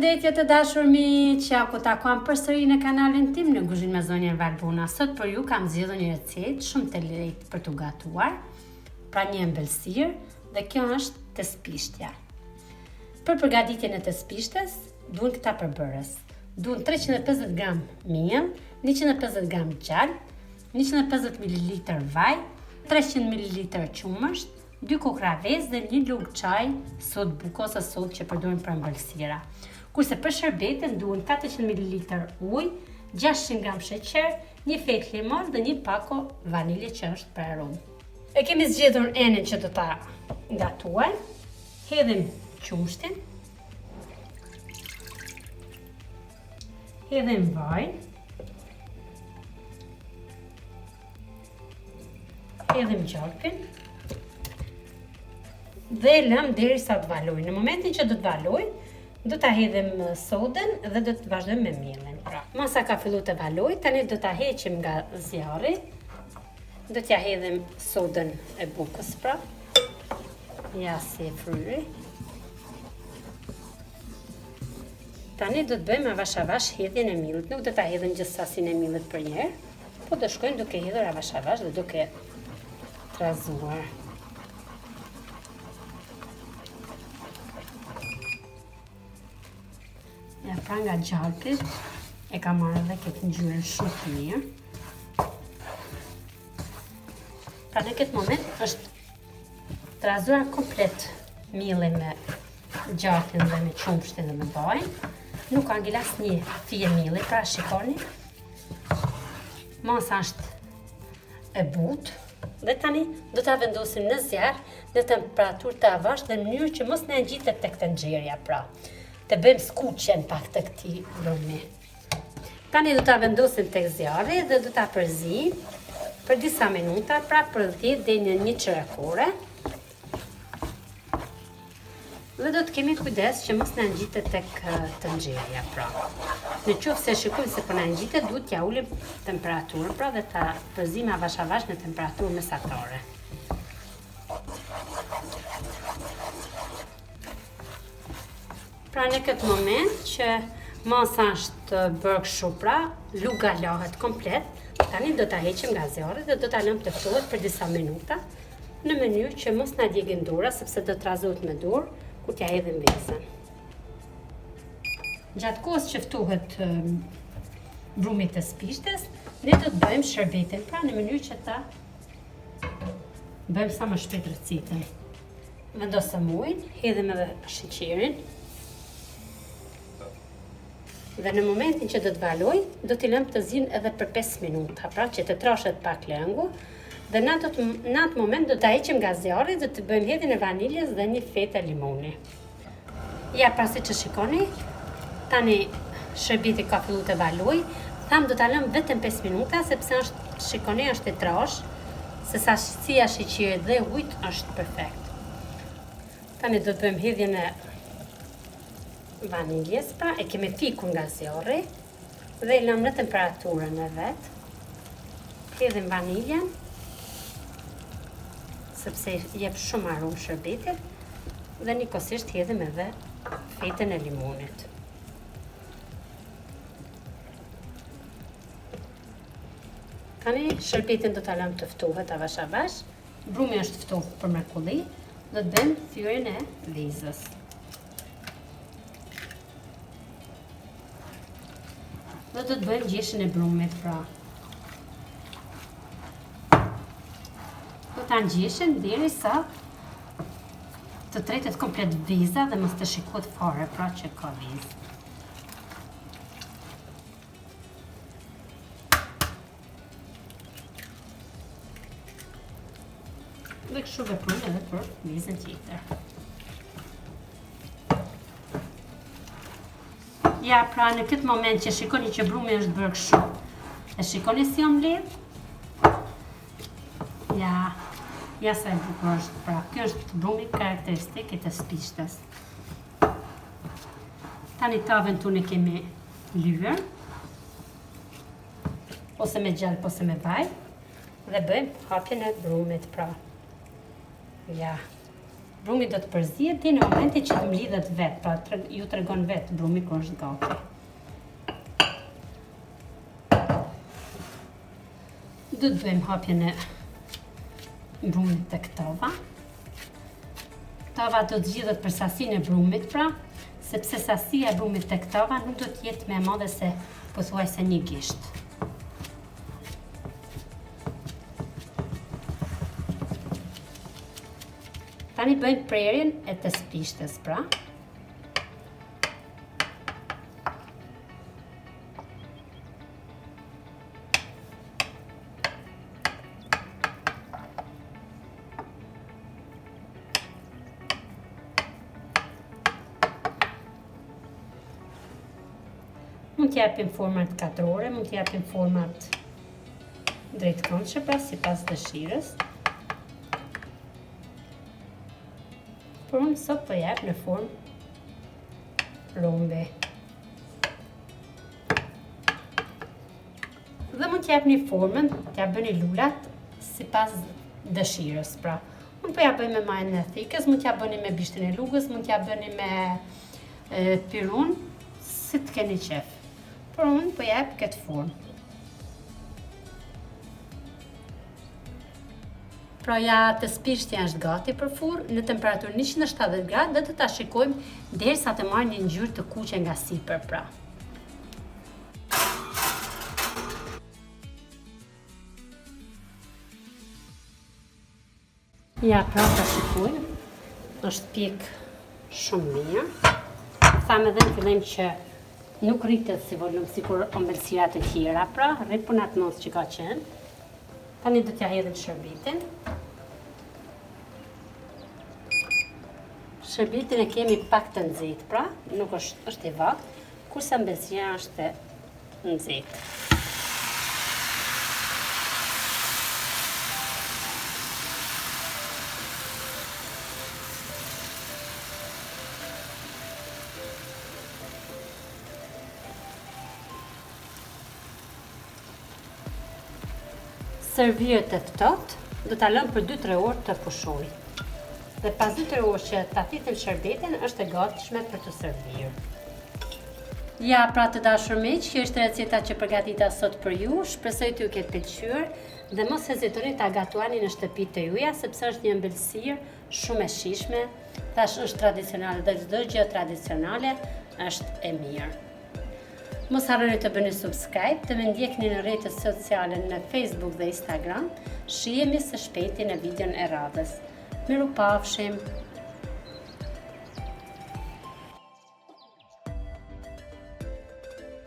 Përshëndetje të dashur miq, ku takuam përsëri në kanalin tim në Kuzhinë me Zonjën Valbona. Sot për ju kam zgjedhur një recetë shumë të lehtë për t'u gatuar, pra një ëmbëlsirë, dhe kjo është tespishtja. Për përgatitjen e tespishtes duhen këta përbërës. Duhen 350 gram miell, 150 gram gjallë, 150 ml vaj, 300 ml qumësht, 2 kokra vezë dhe 1 lugë çaj sodë buko ose sodë që përdorim për ëmbëlsira. Kurse për shërbetin duhen 400 ml ujë, 600 gram sheqer, 1 fek limon dhe 1 pako vanilje që është për aromë. E kemi zgjedhur enin që do ta gatuajmë. Hedhim qumshtin. Hedhim vajin. Hedhim gjalpin. Dhe lëm derisa të valojë. Në momentin që do të valojë, do ta hedhim sodën dhe do të vazhdojmë me miellin. Masa ka filluar të valojë, tani do ta heqim nga zjarri. Do t'ja hedhim sodën e bukës pra. Ja si e fryri. Tani do të bëjmë avash avash hedhjen e miellit. Nuk do ta hedhim gjithë sasinë e miellit për një herë, po do shkojmë duke hedhur avash avash dhe duke trazuar. Ja, pra nga gjalpi e ka marrë edhe këtë ngjyrën shumë të mirë. Pra në këtë moment është trazuar komplet mielli me gjalpin dhe me qumshtin dhe me vajin. Nuk ka ngel asnjë fije mielli, pra shikoni. Masa është e butë dhe tani do ta vendosim në zjarr në temperaturë të avashtë dhe në mënyrë që mos na ngjitet tek tenxherja pra. Të bëjmë skuqen pak të këtij brumi. Tani do ta vendosim tek zjarri dhe do ta përzijim për disa minuta, pra për 10 deri në 1 çerëkore. Dhe do të kemi kujdes që mos na ngjitet tek tenxherja pra. Në qoftë se shikojmë se po na ngjitet, duhet t'ja ulim temperaturën pra dhe ta përzijmë avash avash në temperaturë mesatare. Pra në këtë moment që masa është bërë kështu pra, luga lahet komplet, tani do ta heqim nga zjarri dhe do ta lëmë të ftohet për disa minuta në mënyrë që mos na djegin dura sepse do të trazohet me dorë kur t'ja hedhim vezën. Gjatë kohës që ftohet brumi i tespishtes, ne do të bëjmë shërbetin pra në mënyrë që ta bëjmë sa më shpejt recetën. Vendosëm ujin, hedhim edhe sheqerin. Dhe në momentin që do të valoj, do t'i lëmë të zinë edhe për 5 minuta, pra që të trashet pak lëngu. Dhe në atë moment do t'a heqim nga zjarri dhe të bëjmë hedhjen e vaniljes dhe 1 fete limoni. Ja, pra si që shikoni, tani shërbeti ka filluar të valoj, tham do t'a lëmë vetëm 5 minuta, sepse shikoni është e trash, se saqësia e sheqerit dhe ujit është perfekt. Tani do të bëjmë hedhjen e vaniljes, pra e kemi fikur nga zjarri dhe i lëmë në temperaturën e vet. Hedhim vaniljen sepse jep shumë aromë shërbetit dhe njëkohësisht hedhim edhe fetën e limonit. Tani shërbetin do ta lëmë të ftohet avash avash. Brumi është ftohtë për mrekulli. Do të bëjmë thyrjen e vezës. Dhe do të bëjmë gjeshën e brumit pra. Do ta ngjeshim derisa të tretet komplet veza dhe mos të shikohet fare pra që ka vezë. Dhe kështu veprojmë edhe për vezën tjetër. Ja, pra në këtë moment që shikoni që brumi është bërë kështu, e shikoni si omlet? Ja sa e bukur është, pra kjo është brumi karakteristik i tespishtes. Tani tavën tonë kemi lyer, ose me gjallë, ose me vaj, dhe bëjmë hapjen e brumit, pra. Ja. Brumi do të përzihet deri në momentin që të mlidhet vet, pra ju tregon vet brumi kur është gati. Do të bëjmë hapjen e brumit tek tava. Tava do të zgjidhet për sasinë e brumit, pra, sepse sasia e brumit tek tava nuk do të jetë më e madhe se pothuajse 1 gisht. Tani bëjmë prerjen e tespishtes, pra. Mund t'japim format katrore, mund t'japim format drejtkëndshme, pra sipas dëshirës. Por unë sot po jap në formë rombe. Dhe mund t'japni formën, t'ja bëni lulat sipas dëshirës, pra. Unë po ja bëj me majën e thikës, mund t'ja bëni me bishtin e lugës, mund t'ja bëni me pirun, si të keni qef. Por unë po jap këtë formë. Pra ja tespishtja është gati për furrë në temperaturë 170 gradë dhe të ta shikojmë derisa të marrë një ngjyrë të kuqe nga sipër, pra. Ja, pra ta shikojmë. Është pjek shumë mirë. Thamë edhe në fillim që nuk rritet si volum sikur ëmbëlsirat e tjera, pra, rrit punat mos që ka qenë. Tani do t'ja hedhim shërbitin. Shërbitin e kemi pak të nxehtë, pra, nuk është i vakt, kurse ëmbëlsira është e nxehtë. Serviret e ftohtë do ta lëm për 2-3 orë të pushojë. Dhe pas 2-3 orë që ta thithim shërbetin, është e gatshme për të servir. Ja, pra të dashur miq, kjo është receta që përgatita sot për ju. Shpresoj t'ju ketë pëlqyer dhe mos hezitoni ta gatuani në shtëpitë të juaja, sepse është një ëmbëlsirë shumë e shijshme. Tash është tradicionale dhe çdo gjë tradicionale është e mirë. Mos harroni të bëni subscribe, të më ndjekni në rrjetet sociale në Facebook dhe Instagram. Shihemi së shpejti në videon e radhës. Mirupafshim!